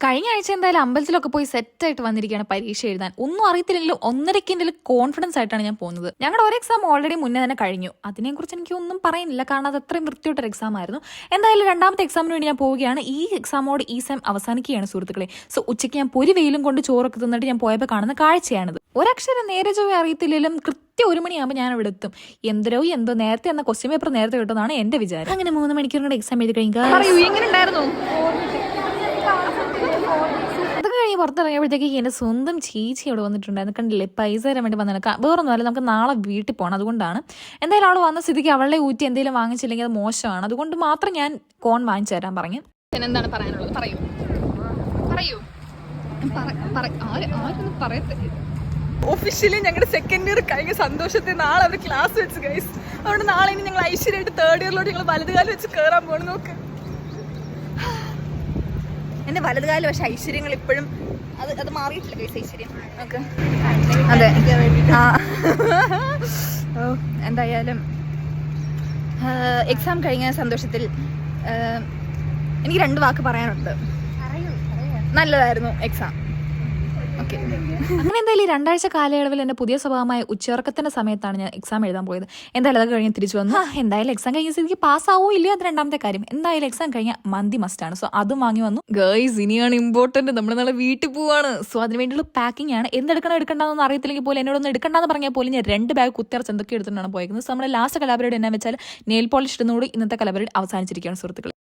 കഴിഞ്ഞ ആഴ്ച എന്തായാലും അമ്പലത്തിലൊക്കെ പോയി സെറ്റായിട്ട് വന്നിരിക്കുകയാണ് പരീക്ഷ എഴുതാൻ. ഒന്നും അറിയത്തില്ലെങ്കിലും ഒന്നരയ്ക്ക് കോൺഫിഡൻസ് ആയിട്ടാണ് ഞാൻ പോകുന്നത്. ഞങ്ങളുടെ ഒരു എക്സാം ഓൾറെഡി മുന്നേ തന്നെ കഴിഞ്ഞു. അതിനെക്കുറിച്ച് എനിക്ക് ഒന്നും പറയുന്നില്ല, കാരണം അത് അത്രയും വൃത്തിയോട്ടൊരു എക്സാം ആയിരുന്നു. എന്തായാലും രണ്ടാമത്തെ എക്സാമിന് വേണ്ടി ഞാൻ പോവുകയാണ്. ഈ എക്സാമോട് ഈ സെം അവസാനിക്കുകയാണ് സുഹൃത്തുക്കളെ. സോ ഉച്ചയ്ക്ക് ഞാൻ പൊരി വെയിലും കൊണ്ട് ചോറൊക്കെ തിന്നിട്ട് ഞാൻ പോയപ്പോൾ കാണുന്ന കാഴ്ചയാണിത്. ഒരക്ഷരം നേരെ ചൊവ്വേ അറിയത്തില്ലെങ്കിലും കൃത്യം 1 മണിയാകുമ്പോൾ ഞാൻ അവിടെ എത്തും. എന്തോ നേരത്തെ എന്ന ക്വസ്റ്റ്യൻ പേപ്പർ നേരത്തെ കിട്ടുമെന്നാണ് എന്റെ വിചാരം. അങ്ങനെ 3 മണിക്കൂർ കൊണ്ട് എക്സാം എഴുതി കഴിഞ്ഞാൽ അതൊക്കെ കഴിഞ്ഞ് പുറത്തിറങ്ങിയപ്പോഴത്തേക്ക് എൻ്റെ സ്വന്തം ചേച്ചി അവിടെ വന്നിട്ടുണ്ടായിരുന്നു. കണ്ടില്ലേ, പൈസ തരാൻ വേണ്ടി വന്നേക്കാം. വേറൊന്നുമല്ല, നമുക്ക് നാളെ വീട്ടിൽ പോകണം, അതുകൊണ്ടാണ്. എന്തായാലും അവൾ വന്ന സ്ഥിതിക്ക് അവളെ ഊറ്റി എന്തെങ്കിലും വാങ്ങിച്ചില്ലെങ്കിൽ അത് മോശമാണ്. അതുകൊണ്ട് മാത്രം ഞാൻ കോൺ വാങ്ങിച്ചു തരാൻ പറഞ്ഞു. എന്താണ് പറയാനുള്ളത്? പറയൂ. ഒഫീഷ്യലി ഞങ്ങളുടെ സെക്കൻഡ് ഇയർ കഴിഞ്ഞ സന്തോഷത്തെ നാളെ അവർ ക്ലാസ് വെച്ച് ഗൈസ്. അതുകൊണ്ട് നാളെ ഇനി ഞങ്ങൾ ഐശ്വര്യമായിട്ട് തേർഡ് ഇയറിലോട്ട് ഞങ്ങൾ വലതുകാലം വെച്ച് കയറാൻ പോകണം. നോക്ക്, എന്റെ വലതുകാലം, പക്ഷെ ഐശ്വര്യങ്ങൾ ഇപ്പോഴും അത് മാറിയിട്ടില്ല ഗൈസ്. ഐശ്വര്യം നോക്ക്. അതെ, എന്തായാലും എക്സാം കഴിഞ്ഞ സന്തോഷത്തിൽ എനിക്ക് 2 വാക്ക് പറയാനുണ്ട്. നല്ലതായിരുന്നു എക്സാം. അങ്ങനെ എന്തായാലും 2 ആഴ്ച കാലയളവിൽ എൻ്റെ പുതിയ സ്വഭാവമായ ഉച്ചയുറക്കത്തിന്റെ സമയത്താണ് ഞാൻ എക്സാം എഴുതാൻ പോയത്. എന്തായാലും അത് കഴിഞ്ഞ് തിരിച്ചു വന്നു. എന്തായാലും എക്സാം കഴിഞ്ഞ സ്ഥിതിക്ക് പാസ്സാവോ ഇല്ലയോ അത് രണ്ടാമത്തെ കാര്യം. എന്തായാലും എക്സാം കഴിഞ്ഞാൽ മന്തി മസ്റ്റാണ്. സോ അതും വാങ്ങി വന്നു. ഗൈസ്, ഇനിയാണ് ഇമ്പോർട്ടന്റ്, നമ്മൾ നാളെ വീട്ടിൽ പോവാണ്. സോ അതിന് വേണ്ടിയുള്ള പാക്കിംഗ് ആണ്. എടുക്കണ്ടെന്ന് അറിയത്തില്ലെങ്കിൽ പോലും എന്നോടൊന്നും എടുക്കണ്ടെന്ന് പറഞ്ഞാൽ പോലും ഞാൻ 2 ബാഗ് കുത്തിറച്ച് എന്തൊക്കെ എടുത്തിട്ടാണ് പോയിരിക്കുന്നത്. സോ നമ്മുടെ ലാസ്റ്റ് കലാപരിപാടി എന്നാ വെച്ചാൽ നെയിൽ പോളിഷ് ഇടുന്നതോട് ഇന്നത്തെ കലാപരിപാടി അവസാനിച്ചിരിക്കുകയാണ് സുഹൃത്തുക്കളെ.